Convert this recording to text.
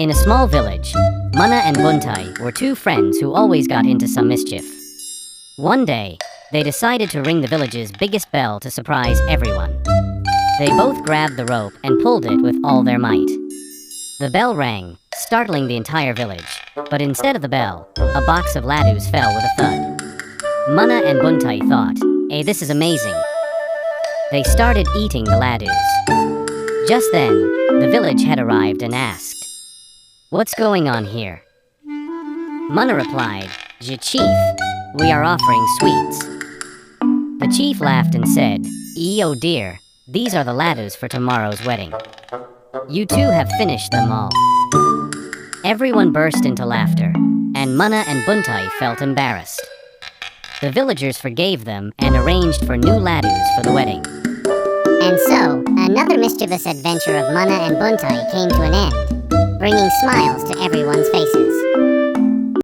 In a small village, Mana and Buntai were two friends who always got into some mischief. One day, they decided to ring the village's biggest bell to surprise everyone. They both grabbed the rope and pulled it with all their might. The bell rang, startling the entire village, but instead of the bell, a box of laddus fell with a thud. Mana and Buntai thought, "Hey, this is amazing." They started eating the laddus. Just then, the village head arrived and asked, "What's going on here?" Mana replied, "Chief, we are offering sweets." The chief laughed and said, "Oh dear, these are the laddus for tomorrow's wedding. You two have finished them all." Everyone burst into laughter, and Mana and Buntai felt embarrassed. The villagers forgave them and arranged for new laddus for the wedding. And so, another mischievous adventure of Mana and Buntai came to an end, bringing smiles to everyone's faces.